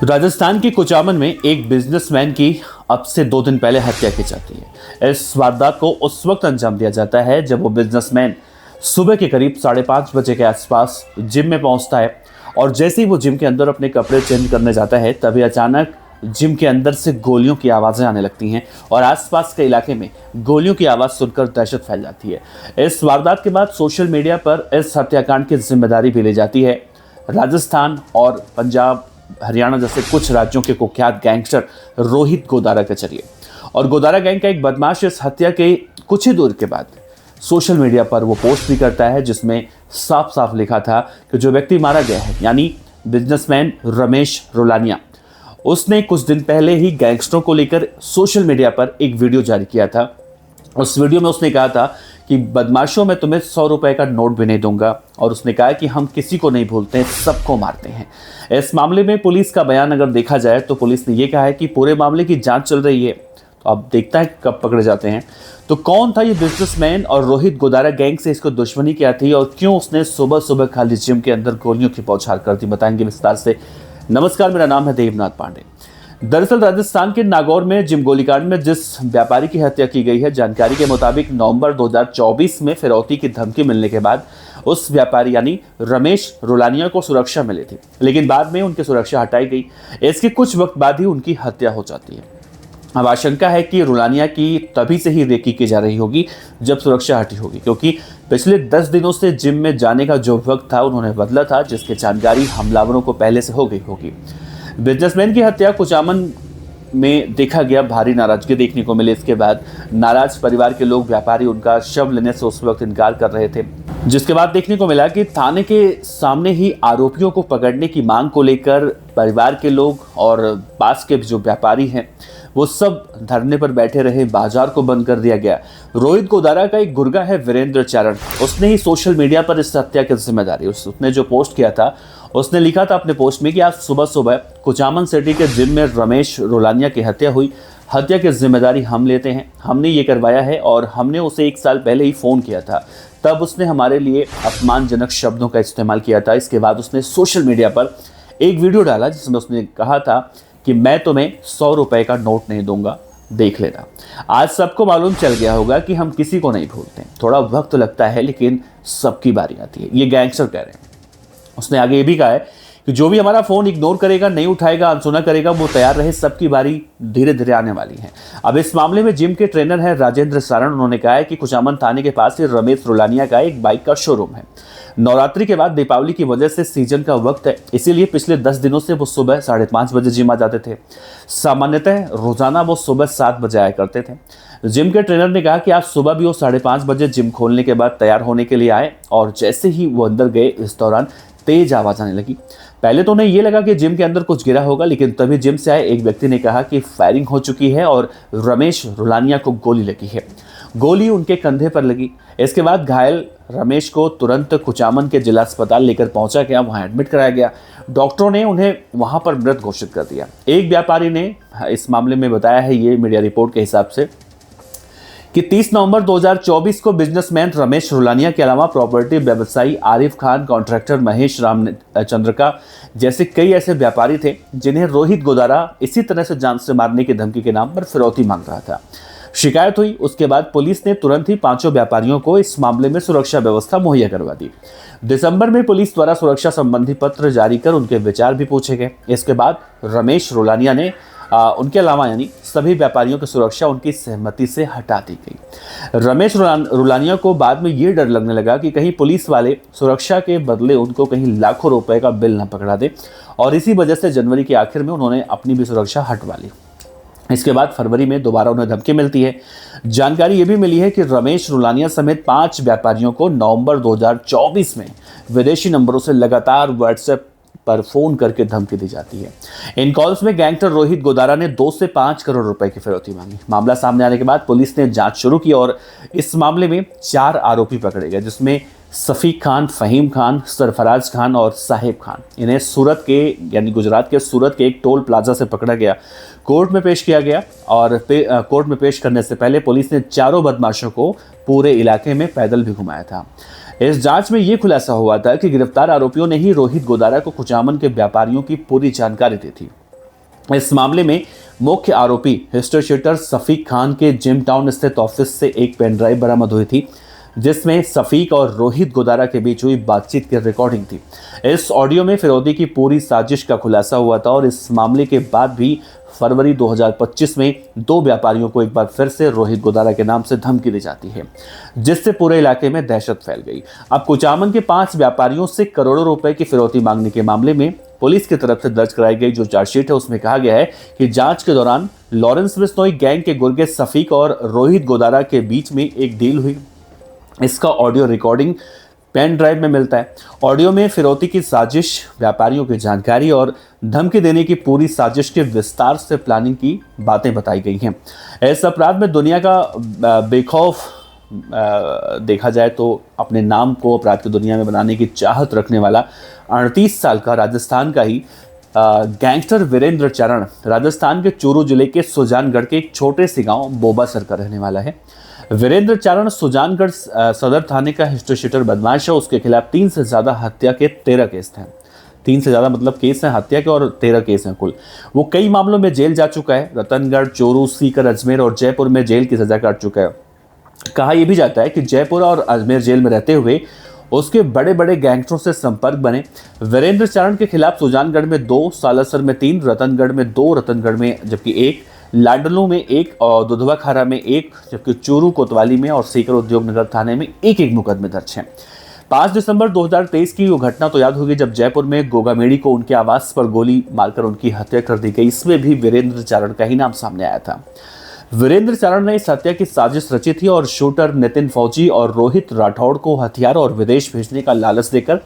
राजस्थान के कुचामन में एक बिजनेसमैन की अब से 2 दिन पहले हत्या की जाती है। इस वारदात को उस वक्त अंजाम दिया जाता है जब वो बिजनेसमैन सुबह के करीब 5:30 बजे के आसपास जिम में पहुंचता है और जैसे ही वो जिम के अंदर अपने कपड़े चेंज करने जाता है तभी अचानक जिम के अंदर से गोलियों की आवाज़ें आने लगती हैं और आसपास के इलाके में गोलियों की आवाज़ सुनकर दहशत फैल जाती है। इस वारदात के बाद सोशल मीडिया पर इस हत्याकांड की जिम्मेदारी भी ली जाती है। राजस्थान और पंजाब, हरियाणा जैसे कुछ राज्यों के कुख्यात गैंगस्टर रोहित गोदारा के जरिए और गोदारा गैंग का एक बदमाश इस हत्या के कुछ ही दूर के बाद सोशल मीडिया पर वो पोस्ट भी करता है जिसमें साफ साफ लिखा था कि जो व्यक्ति मारा गया है यानी बिजनेसमैन रमेश रोलानिया, उसने कुछ दिन पहले ही गैंगस्टरों को लेकर सोशल मीडिया पर एक वीडियो जारी किया था। उस वीडियो में उसने कहा था कि बदमाशों में तुम्हें 100 रुपए का नोट भी नहीं दूंगा और उसने कहा कि हम किसी को नहीं भूलते हैं, सबको मारते हैं। इस मामले में पुलिस का बयान अगर देखा जाए तो पुलिस ने यह कहा है कि पूरे मामले की जांच चल रही है, तो अब देखता है कब पकड़े जाते हैं। तो कौन था ये बिजनेसमैन और रोहित गोदारा गैंग से इसको दुश्मनी क्या थी और क्यों उसने सुबह सुबह खाली जिम के अंदर गोलियों की बौछार कर दी, बताएंगे विस्तार से। नमस्कार, मेरा नाम है देवनाथ पांडे। दरअसल राजस्थान के नागौर में जिम गोलीकांड में जिस व्यापारी की हत्या की गई है, जानकारी के मुताबिक नवंबर 2024 में फिरौती की धमकी मिलने के बाद उस व्यापारी यानी रमेश रोलानिया को सुरक्षा मिली थी, लेकिन बाद में उनकी सुरक्षा हटाई गई। इसके कुछ वक्त बाद ही उनकी हत्या हो जाती है। अब आशंका है कि रोलानिया की तभी से ही रेकी की जा रही होगी जब सुरक्षा हटी होगी, क्योंकि पिछले 10 दिनों से जिम में जाने का जो वक्त था उन्होंने बदला था, जिसकी जानकारी हमलावरों को पहले से हो गई होगी। बिजनेसमैन की हत्या कुचामन में देखा गया, भारी नाराजगी देखने को मिली। इसके बाद नाराज परिवार के लोग व्यापारी उनका शव लेने से उस वक्त इनकार कर रहे थे, जिसके बाद देखने को मिला कि थाने के सामने ही आरोपियों को पकड़ने की मांग को लेकर परिवार के लोग और पास के जो व्यापारी हैं वो सब धरने पर बैठे रहे। बाजार को बंद कर दिया गया। रोहित गोदारा का एक गुर्गा है वीरेंद्र चारण, उसने ही सोशल मीडिया पर इस हत्या की जिम्मेदारी, उसने जो पोस्ट किया था उसने लिखा था अपने पोस्ट में कि आज सुबह सुबह कुचामन सिटी के जिम में रमेश रोलानिया की हत्या हुई। हत्या की जिम्मेदारी हम लेते हैं, हमने ये करवाया है और हमने उसे 1 साल पहले ही फ़ोन किया था, तब उसने हमारे लिए अपमानजनक शब्दों का इस्तेमाल किया था। इसके बाद उसने सोशल मीडिया पर एक वीडियो डाला जिसमें उसने कहा था कि मैं तुम्हें 100 रुपए का नोट नहीं दूंगा, देख लेना। आज सबको मालूम चल गया होगा कि हम किसी को नहीं भूलते, थोड़ा वक्त लगता है लेकिन सबकी बारी आती है, ये गैंगस्टर कह रहे हैं। उसने आगे ये भी कहा है कि जो भी हमारा फोन इग्नोर करेगा, नहीं उठाएगा, अनसुना करेगा, वो तैयार रहे, सबकी बारी धीरे धीरे आने वाली है। अब इस मामले में जिम के ट्रेनर है राजेंद्र सारण, उन्होंने कहा है कि कुचामन थाने के पास ही रमेश रोलानिया का एक बाइक का शोरूम है। नवरात्रि के बाद दीपावली की वजह से सीजन का वक्त है, इसीलिए पिछले 10 दिनों से वो सुबह 5:30 बजे जिम आ जाते थे। सामान्यतः रोजाना वो सुबह 7 बजे आया करते थे। जिम के ट्रेनर ने कहा कि आज सुबह भी वो 5:30 बजे जिम खोलने के बाद तैयार होने के लिए आए और जैसे ही वो अंदर गए इस दौरान तेज आवाज आने लगी। पहले तो उन्हें यह लगा कि जिम के अंदर कुछ गिरा होगा, लेकिन तभी जिम से आए एक व्यक्ति ने कहा कि फायरिंग हो चुकी है और रमेश रोलानिया को गोली लगी है। गोली उनके कंधे पर लगी। इसके बाद घायल रमेश को तुरंत कुचामन के जिला अस्पताल लेकर पहुंचा गया, वहां एडमिट कराया गया। डॉक्टरों ने उन्हें वहां पर मृत घोषित कर दिया। एक व्यापारी ने इस मामले में बताया है, ये मीडिया रिपोर्ट के हिसाब से, कि 30 नवंबर 2024 को बिजनेसमैन रमेश रोलानिया के अलावा प्रॉपर्टी व्यवसायी आरिफ खान, कॉन्ट्रैक्टर महेश राम चंद्रका जैसे कई ऐसे व्यापारी थे जिन्हें रोहित गोदारा इसी तरह से जान से मारने की धमकी के नाम पर फिरौती मांग रहा था। शिकायत हुई, उसके बाद पुलिस ने तुरंत ही 5 व्यापारियों को इस मामले में सुरक्षा व्यवस्था मुहैया करवा दी। दिसंबर में पुलिस द्वारा सुरक्षा संबंधी पत्र जारी कर उनके विचार भी पूछे गए। इसके बाद रमेश रोलानिया ने उनके अलावा यानी सभी व्यापारियों की सुरक्षा उनकी सहमति से हटा दी गई। रमेश रोलानिया को बाद में ये डर लगने लगा कि कहीं पुलिस वाले सुरक्षा के बदले उनको कहीं लाखों रुपए का बिल न पकड़ा दे और इसी वजह से जनवरी के आखिर में उन्होंने अपनी भी सुरक्षा हटवा ली। इसके बाद फरवरी में दोबारा उन्हें धमकी मिलती है। जानकारी ये भी मिली है कि रमेश रोलानिया समेत 5 व्यापारियों को नवंबर 2024 में विदेशी नंबरों से लगातार व्हाट्सएप पर फोन करके धमकी दी जाती है। इन कॉल्स में गैंगस्टर रोहित गोदारा ने 2 से 5 करोड़ रुपए की फिरौती मांगी। मामला सामने आने के बाद पुलिस ने जांच शुरू की और इस मामले में 4 आरोपी पकड़े गए, जिसमें सफीक खान, फहीम खान, सरफराज खान और साहिब खान। इन्हें सूरत के यानी गुजरात के सूरत के एक टोल प्लाजा से पकड़ा गया, कोर्ट में पेश किया गया और कोर्ट में पेश करने से पहले पुलिस ने चारों बदमाशों को पूरे इलाके में पैदल भी घुमाया था। इस जांच में यह खुलासा हुआ था कि गिरफ्तार आरोपियों ने ही रोहित गोदारा को कुचामन के व्यापारियों की पूरी जानकारी दी थी। इस मामले में मुख्य आरोपी हिस्ट्री शीटर सफीक खान के जिम टाउन स्थित ऑफिस से एक पेन ड्राइव बरामद हुई थी, जिसमें सफीक और रोहित गोदारा के बीच हुई बातचीत की रिकॉर्डिंग थी। इस ऑडियो में फिरौती की पूरी साजिश का खुलासा हुआ था और इस मामले के बाद भी फरवरी 2025 में 2 व्यापारियों को एक बार फिर से रोहित गोदारा के नाम से धमकी दी जाती है, जिससे पूरे इलाके में दहशत फैल गई। अब कुचामन के 5 व्यापारियों से करोड़ों रुपए की फिरौती मांगने के मामले में पुलिस की तरफ से दर्ज कराई गई जो चार्जशीट है उसमें कहा गया है कि जांच के दौरान लॉरेंस बिश्नोई गैंग के गुर्गे सफीक और रोहित गोदारा के बीच में एक डील हुई। इसका ऑडियो रिकॉर्डिंग पेन ड्राइव में मिलता है। ऑडियो में फिरौती की साजिश, व्यापारियों की जानकारी और धमकी देने की पूरी साजिश के विस्तार से प्लानिंग की बातें बताई गई हैं। इस अपराध में दुनिया का बेखौफ देखा जाए तो अपने नाम को अपराध की दुनिया में बनाने की चाहत रखने वाला 38 साल का राजस्थान का ही गैंगस्टर वीरेंद्र चरण राजस्थान के चूरू जिले के सुजानगढ़ के एक छोटे से गांव बोबासर का रहने वाला है। वीरेंद्र चरण सुजानगढ़ सदर थाने का हिस्ट्री शीटर बदमाश है। उसके खिलाफ 3 से ज्यादा हत्या के 13 केस हैं। 3 से ज्यादा मतलब केस हैं हत्या के और 13 केस हैं कुल। वो कई मामलों में जेल जा चुका है। रतनगढ़, चूरू, सीकर, अजमेर और जयपुर में जेल की सजा काट चुका है। कहा यह भी जाता है कि जयपुर और अजमेर जेल में रहते हुए उसके बड़े बड़े गैंगस्टरों से संपर्क बने। वीरेंद्र चरण के खिलाफ सुजानगढ़ में 2, सालासर में 3, रतनगढ़ में 2, रतनगढ़ में जबकि 1, लाडलू में 1 और दुधवा खारा में 1, जबकि चूरू, कोतवाली में और सीकर उद्योग नगर थाने में 1-1 मुकदमे दर्ज हैं। 5 दिसंबर 2023 की वो घटना तो याद होगी जब जयपुर में गोगामेड़ी को उनके आवास पर गोली मारकर उनकी हत्या कर दी गई। इसमें भी वीरेंद्र चरण का ही नाम सामने आया था। वीरेंद्र चरण ने इस हत्या की साजिश रची थी और शूटर नितिन फौजी और रोहित राठौड़ को हथियार और विदेश भेजने का लालच देकर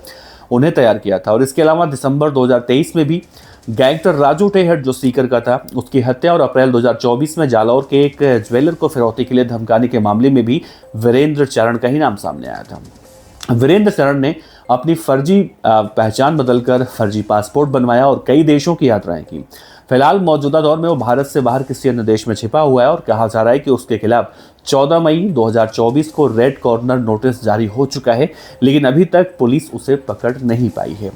उन्हें तैयार किया था। और इसके अलावा दिसंबर 2023 में भी गैंगस्टर राजू टेहट जो सीकर का था उसकी हत्या और अप्रैल 2024 में जालौर के एक ज्वेलर को फिरौती के लिए धमकाने के मामले में भी वीरेंद्र चरण का ही नाम सामने आया था। वीरेंद्र चरण ने अपनी फर्जी पहचान बदलकर फर्जी पासपोर्ट बनवाया और कई देशों की यात्राएं की। फिलहाल मौजूदा दौर में वो भारत से बाहर किसी अन्य देश में छिपा हुआ है और कहा जा रहा है कि उसके खिलाफ 14 मई 2024 को रेड कॉर्नर नोटिस जारी हो चुका है, लेकिन अभी तक पुलिस उसे पकड़ नहीं पाई है।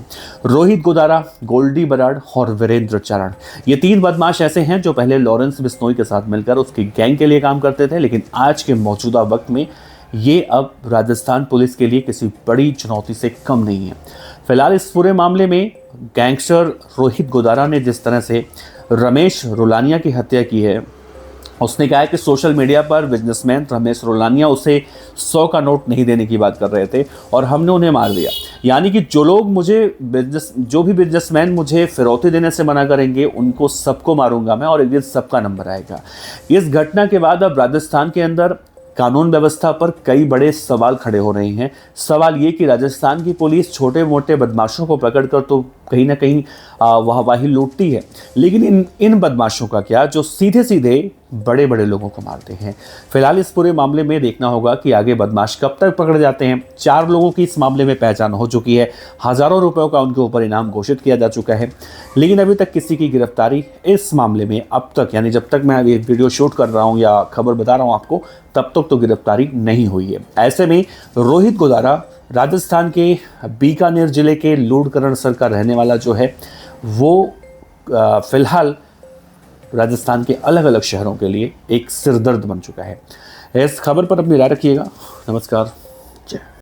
रोहित गोदारा, गोल्डी बराड़ और वीरेंद्र चरण ये 3 बदमाश ऐसे हैं जो पहले लॉरेंस बिश्नोई के साथ मिलकर उसकी गैंग के लिए काम करते थे, लेकिन आज के मौजूदा वक्त में ये अब राजस्थान पुलिस के लिए किसी बड़ी चुनौती से कम नहीं है। फिलहाल इस पूरे मामले में गैंगस्टर रोहित गोदारा ने जिस तरह से रमेश रोलानिया की हत्या की है, उसने कहा है कि सोशल मीडिया पर बिजनेसमैन रमेश रोलानिया उसे 100 का नोट नहीं देने की बात कर रहे थे और हमने उन्हें मार दिया। यानी कि जो भी बिजनेसमैन मुझे फिरौती देने से मना करेंगे उनको सबको मारूंगा मैं और एक दिन सबका नंबर आएगा। इस घटना के बाद अब राजस्थान के अंदर कानून व्यवस्था पर कई बड़े सवाल खड़े हो रहे हैं। सवाल ये कि राजस्थान की पुलिस छोटे मोटे बदमाशों को पकड़कर तो कहीं ना कहीं वाहवाही लूटती है, लेकिन इन बदमाशों का क्या जो सीधे सीधे बड़े बड़े लोगों को मारते हैं। फिलहाल इस पूरे मामले में देखना होगा कि आगे बदमाश कब तक पकड़ जाते हैं। 4 लोगों की इस मामले में पहचान हो चुकी है, हज़ारों रुपयों का उनके ऊपर इनाम घोषित किया जा चुका है, लेकिन अभी तक किसी की गिरफ्तारी इस मामले में अब तक यानी जब तक मैं ये वीडियो शूट कर रहा हूँ या खबर बता रहा हूँ आपको, तब तक तो गिरफ्तारी नहीं हुई है। ऐसे में रोहित गोदारा राजस्थान के बीकानेर जिले के लूड़करणसर का रहने वाला जो है वो फिलहाल राजस्थान के अलग अलग शहरों के लिए एक सिरदर्द बन चुका है। इस खबर पर अपनी राय रखिएगा। नमस्कार।